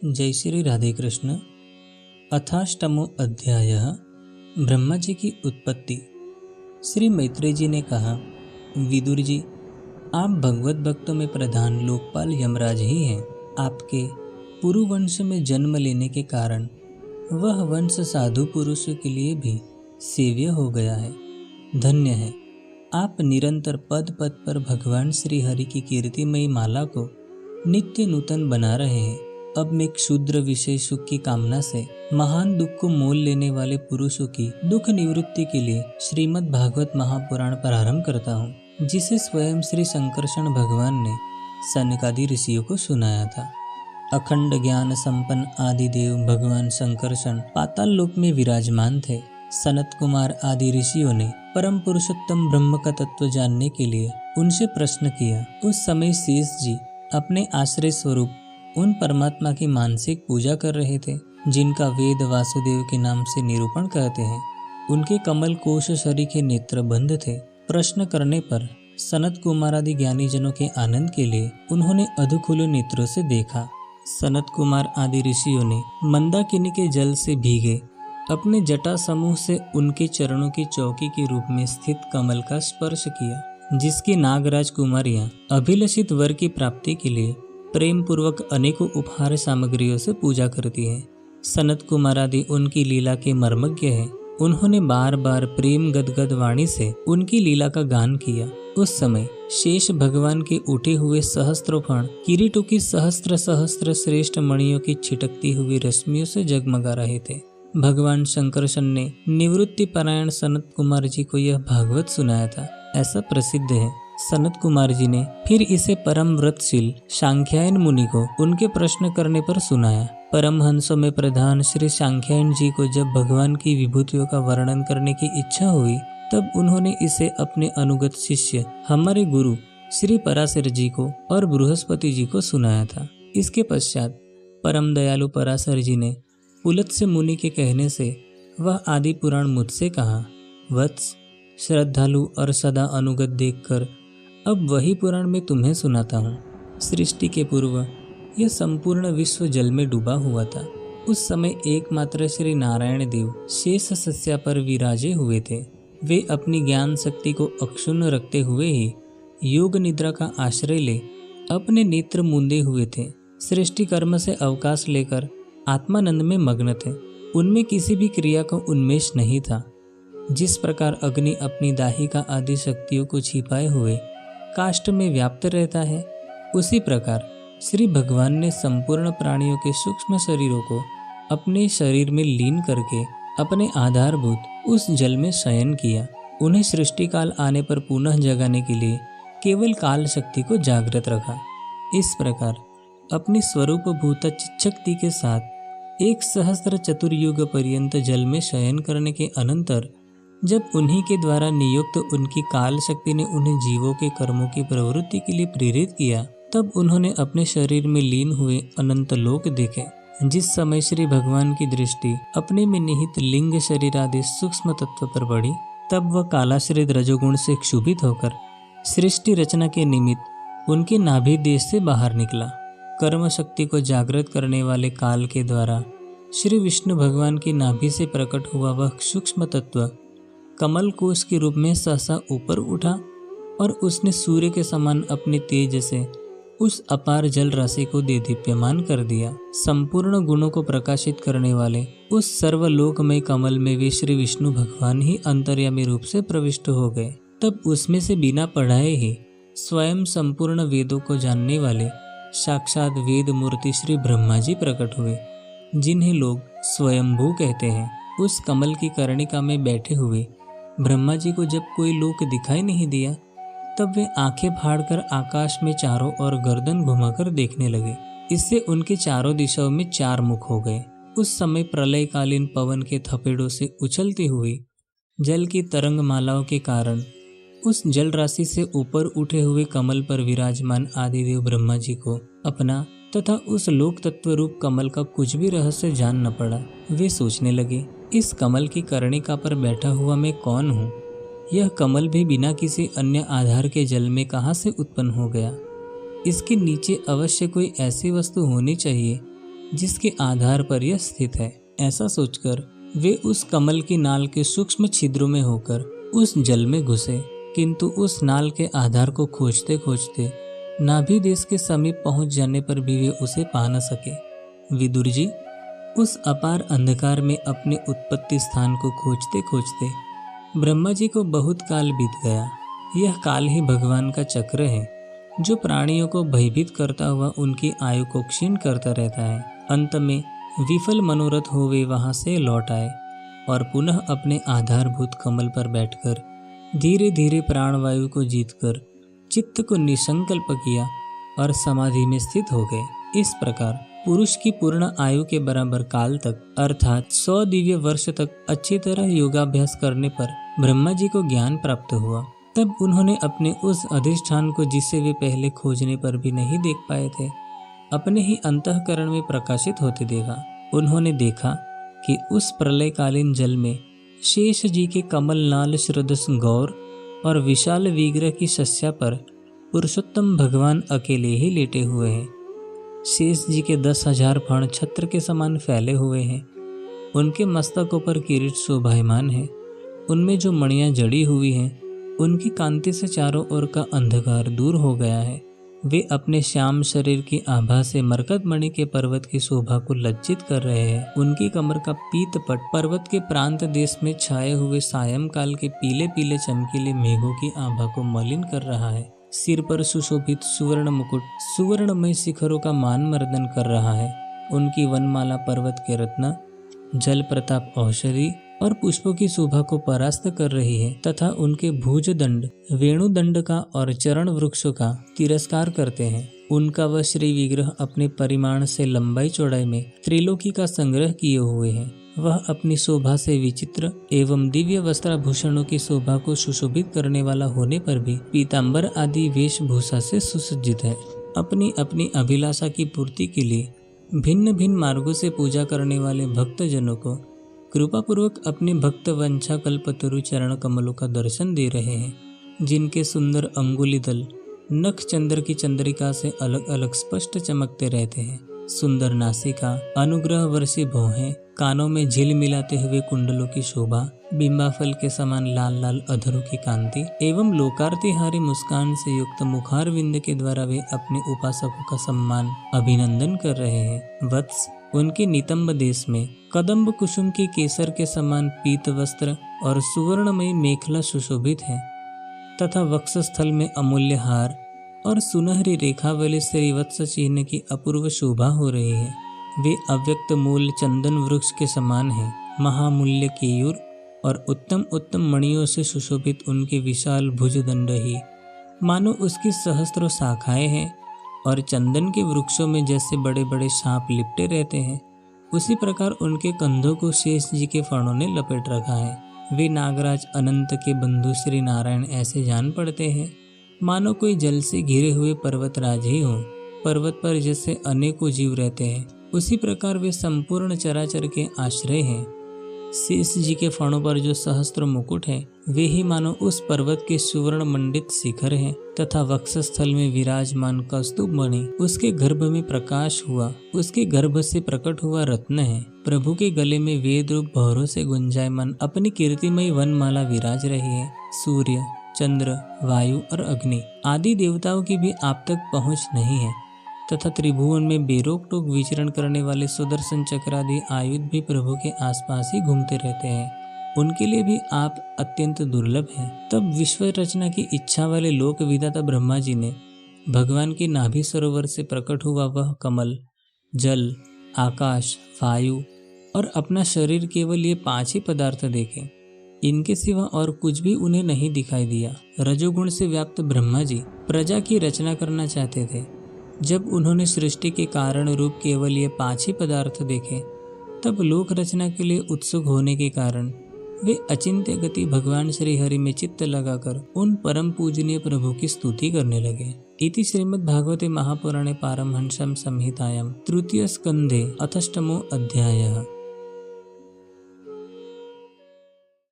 जय श्री राधे कृष्ण। अथाष्टमो अध्याय। ब्रह्मा जी की उत्पत्ति। श्री मैत्रेय जी ने कहा, विदुर जी, आप भगवत भक्तों में प्रधान लोकपाल यमराज ही हैं। आपके पुरु वंश में जन्म लेने के कारण वह वंश साधु पुरुषों के लिए भी सेव्य हो गया है। धन्य है, आप निरंतर पद पद पर भगवान श्री हरि की कीर्तिमयी माला को नित्य नूतन बना रहे हैं। अब मैं क्षुद्र विषय सुख की कामना से महान दुख को मोल लेने वाले पुरुषों की दुख निवृत्ति के लिए श्रीमद् भागवत महापुराण प्रारंभ करता हूँ, जिसे स्वयं श्री शंकरषण भगवान ने सनकादि ऋषियों को सुनाया था। अखंड ज्ञान संपन्न आदिदेव भगवान शंकरषण पाताल लोक में विराजमान थे। सनत कुमार आदि ऋषियों ने परम पुरुषोत्तम ब्रह्म का तत्व जानने के लिए उनसे प्रश्न किया। उस समय शेष जी अपने आश्रय स्वरूप उन परमात्मा की मानसिक पूजा कर रहे थे, जिनका वेद वासुदेव के नाम से निरूपण कहते हैं। उनके कमल कोश शरीर के नेत्र बंद थे। प्रश्न करने पर सनत कुमार आदि ज्ञानी जनों के आनंद के लिए उन्होंने अधोखुले नेत्रों से देखा। सनत कुमार आदि ऋषियों ने मंदाकिनी के जल से भीगे अपने जटा समूह से उनके चरणों की चौकी के रूप में स्थित कमल का स्पर्श किया, जिसकी नागराज कुमारियां अभिलषित वर की प्राप्ति के लिए प्रेम पूर्वक अनेकों उपहार सामग्रियों से पूजा करती है। सनत कुमार आदि उनकी लीला के मर्मज्ञ हैं। उन्होंने बार बार प्रेम गदगद वाणी से उनकी लीला का गान किया। उस समय शेष भगवान के उठे हुए सहस्त्रोफण किरीटों की सहस्त्र सहस्त्र श्रेष्ठ मणियों की छिटकती हुई रश्मियों से जगमगा रहे थे। भगवान शंकरषण ने निवृत्ति परायण सनत कुमार जी को यह भागवत सुनाया था, ऐसा प्रसिद्ध है। सनत कुमार जी ने फिर इसे परम व्रतशील सांख्यायन मुनि को उनके प्रश्न करने पर सुनाया। परमहंसों में प्रधान श्री सांख्यायन जी को जब भगवान की विभूतियों का वर्णन करने की इच्छा हुई, तब उन्होंने इसे अपने अनुगत शिष्य हमारे गुरु श्री पराशर जी को और बृहस्पति जी को सुनाया था। इसके पश्चात परम दयालु पराशर जी ने पुलत्स्य मुनि के कहने से वह आदि पुराण मुझसे कहा। वत्स, श्रद्धालु और सदा अनुगत देखकर अब वही पुराण मैं तुम्हें सुनाता हूँ। सृष्टि के पूर्व यह संपूर्ण विश्व जल में डूबा हुआ था। उस समय एकमात्र श्री नारायण देव शेष शस्या पर विराजे हुए थे। वे अपनी ज्ञान शक्ति को अक्षुण्ण रखते हुए ही योग निद्रा का आश्रय ले अपने नेत्र मूंदे हुए थे। सृष्टि कर्म से अवकाश लेकर आत्मानंद में मग्न थे। उनमें किसी भी क्रिया का उन्मेष नहीं था। जिस प्रकार अग्नि अपनी दाहिका आदि शक्तियों को छिपाए हुए काष्ठ में व्याप्त रहता है, उसी प्रकार श्री भगवान ने संपूर्ण प्राणियों के सूक्ष्म शरीरों को अपने शरीर में लीन करके अपने आधारभूत उस जल में शयन किया। उन्हें सृष्टि काल आने पर पुनः जगाने के लिए केवल काल शक्ति को जागृत रखा। इस प्रकार अपनी स्वरूप भूत चिच्छक्ति के साथ 1 चतुर्युग पर्यंत जल में शयन करने के अनंतर जब उन्हीं के द्वारा नियुक्त उनकी काल शक्ति ने उन्हें जीवों के कर्मों की प्रवृत्ति के लिए प्रेरित किया, तब उन्होंने अपने शरीर में लीन हुए अनंत लोक देखे। जिस समय श्री भगवान की दृष्टि अपने में निहित लिंग शरीर आदि सूक्ष्म तत्व पर पड़ी, तब वह कालाश्रित रजोगुण से क्षुभित होकर सृष्टि रचना के निमित्त उनके नाभि देश से बाहर निकला। कर्म शक्ति को जागृत करने वाले काल के द्वारा श्री विष्णु भगवान की नाभि से प्रकट हुआ वह सूक्ष्म तत्व कमल कोश के रूप में सहसा ऊपर उठा और उसने सूर्य के समान अपने तेज से उस अपार जल राशि को देदीप्यमान कर दिया। संपूर्ण गुणों को प्रकाशित करने वाले उस सर्वलोकमय कमल में वे श्री विष्णु भगवान ही अंतर्यामी रूप से प्रविष्ट हो गए। तब उसमें से बिना पढ़ाए ही स्वयं संपूर्ण वेदों को जानने वाले साक्षात वेद मूर्ति श्री ब्रह्मा जी प्रकट हुए, जिन्हें लोग स्वयंभू कहते हैं। उस कमल की कर्णिका में बैठे हुए ब्रह्मा जी को जब कोई लोक दिखाई नहीं दिया, तब वे आंखें फाड़कर आकाश में चारों ओर गर्दन घुमाकर देखने लगे। इससे उनके चारों दिशाओं में 4 मुख हो गए। उस समय प्रलयकालीन पवन के थपेड़ों से उछलती हुई जल की तरंग मालाओं के कारण उस जल राशि से ऊपर उठे हुए कमल पर विराजमान आदिदेव ब्रह्मा जी को अपना तथा उस लोक तत्व रूप कमल का कुछ भी रहस्य जान न पड़ा। वे सोचने लगे, इस कमल की कर्णिका पर बैठा हुआ मैं कौन हूँ? यह कमल भी बिना किसी अन्य आधार के जल में कहाँ से उत्पन्न हो गया? इसके नीचे अवश्य कोई ऐसी वस्तु होनी चाहिए जिसके आधार पर यह स्थित है। ऐसा सोचकर वे उस कमल की नाल के सूक्ष्म छिद्रों में होकर उस जल में घुसे, किंतु उस नाल के आधार को खोजते खोजते नाभि देश के समीप पहुंच जाने पर भी वे उसे पा न सके। विदुर जी उस अपार अंधकार में अपने उत्पत्ति स्थान को खोजते खोजते ब्रह्मा जी को बहुत काल बीत गया। यह काल ही भगवान का चक्र है, जो प्राणियों को भयभीत करता हुआ उनकी आयु को क्षीण करता रहता है। अंत में विफल मनोरथ हो वे वहां से लौट आए और पुनः अपने आधारभूत कमल पर बैठकर धीरे धीरे प्राणवायु को जीतकर चित्त को निसंकल्प किया और समाधि में स्थित हो गए। इस प्रकार पुरुष की पूर्ण आयु के बराबर काल तक अर्थात 100 दिव्य वर्ष तक अच्छी तरह योगाभ्यास करने पर ब्रह्मा जी को ज्ञान प्राप्त हुआ। तब उन्होंने अपने उस अधिष्ठान को, जिसे वे पहले खोजने पर भी नहीं देख पाए थे, अपने ही अंतःकरण में प्रकाशित होते देखा। उन्होंने देखा कि उस प्रलयकालीन जल में शेष जी के कमल नाल श्रदस गौर और विशाल विग्रह की शस्या पर पुरुषोत्तम भगवान अकेले ही लेटे हुए हैं। शेष जी के 10,000 फण छत्र के समान फैले हुए हैं। उनके मस्तकों पर किरीट शोभायमान है। उनमें जो मणियां जड़ी हुई हैं, उनकी कांति से चारों ओर का अंधकार दूर हो गया है। वे अपने श्याम शरीर की आभा से मरकतमणि के पर्वत की शोभा को लज्जित कर रहे हैं। उनकी कमर का पीतपट पर्वत के प्रांत देश में छाए हुए सायंकाल के पीले पीले चमकीले मेघों की आभा को मलिन कर रहा है। सिर पर सुशोभित सुवर्ण मुकुट सुवर्णमय शिखरों का मान मर्दन कर रहा है। उनकी वनमाला पर्वत के रत्न, जल प्रताप औषधि और पुष्पों की शोभा को परास्त कर रही है तथा उनके भुज दंड वेणुदंड का और चरण वृक्षों का तिरस्कार करते हैं। उनका वह श्री विग्रह अपने परिमाण से लंबाई चौड़ाई में त्रिलोकी का संग्रह किए हुए है। वह अपनी शोभा से विचित्र एवं दिव्य वस्त्राभूषणों की शोभा को सुशोभित करने वाला होने पर भी पीताम्बर आदि वेशभूषा से सुसज्जित है। अपनी अपनी अभिलाषा की पूर्ति के लिए भिन्न भिन्न मार्गों से पूजा करने वाले भक्तजनों को कृपा पूर्वक अपने भक्त वंशा कल्पतरु चरण कमलों का दर्शन दे रहे हैं, जिनके सुंदर अंगुलीदल नख चंद्र की चंद्रिका से अलग अलग स्पष्ट चमकते रहते हैं। सुंदर नासिका, अनुग्रह वर्षी भौहें, कानों में झिल मिलाते हुए कुंडलों की शोभा, बिंबाफल के समान लाल लाल अधरों की कांति एवं लोकार्तिहारी मुस्कान से युक्त मुखार विंद के द्वारा वे अपने उपासकों का सम्मान अभिनंदन कर रहे हैं। वत्स उनके नितंब देश में कदम्ब कुसुम के केसर के समान पीत वस्त्र और सुवर्णमय मेखला सुशोभित है तथा वक्षस्थल में अमूल्य हार और सुनहरी रेखा वाले श्रीवत्स चिन्ह की अपूर्व शोभा हो रही है। वे अव्यक्त मूल चंदन वृक्ष के समान हैं। महामूल्य केयूर और उत्तम उत्तम मणियों से सुशोभित उनके विशाल भुजदंड ही मानो उसकी सहस्त्रों शाखाएं हैं और चंदन के वृक्षों में जैसे बड़े बड़े सांप लिपटे रहते हैं, उसी प्रकार उनके कंधों को शेष जी के फणों ने लपेट रखा है। वे नागराज अनंत के बंधु श्री नारायण ऐसे जान पड़ते हैं मानो कोई जल से घिरे हुए पर्वतराज ही हों। पर्वत पर जैसे अनेकों जीव रहते हैं, उसी प्रकार वे संपूर्ण चराचर के आश्रय हैं। शेष जी के फणों पर जो सहस्त्र मुकुट है, वे ही मानो उस पर्वत के सुवर्ण मंडित शिखर हैं तथा वक्षस्थल में विराजमान कस्तूभ मणि उसके गर्भ में प्रकाश हुआ, उसके गर्भ से प्रकट हुआ रत्न है। प्रभु के गले में वेद रूप भौरों से गुंजायमान अपनी कीर्तिमय वनमाला विराज रही है। सूर्य, चंद्र, वायु और अग्नि आदि देवताओं की भी आप तक पहुँच नहीं है तथा त्रिभुवन में बेरोक टोक विचरण करने वाले सुदर्शन चक्रादि आयुध भी प्रभु के आसपास ही घूमते रहते हैं। उनके लिए भी आप अत्यंत दुर्लभ हैं। तब विश्व रचना की इच्छा वाले लोक विधाता ब्रह्मा जी ने भगवान के नाभि सरोवर से प्रकट हुआ वह कमल, जल, आकाश, वायु और अपना शरीर केवल ये 5 ही पदार्थ देखे। इनके सिवा और कुछ भी उन्हें नहीं दिखाई दिया। रजोगुण से व्याप्त ब्रह्मा जी प्रजा की रचना करना चाहते थे। जब उन्होंने सृष्टि के कारण रूप केवल ये 5 ही पदार्थ देखे, तब लोक रचना के लिए उत्सुक होने के कारण वे अचिंत्य गति भगवान श्री हरि में चित्त लगाकर उन परम पूजनीय प्रभु की स्तुति करने लगे। इति श्रीमद्भागवते महापुराणे पारमहंस्यां संहितायां तृतीय स्कंधे अथष्टमो अध्यायः।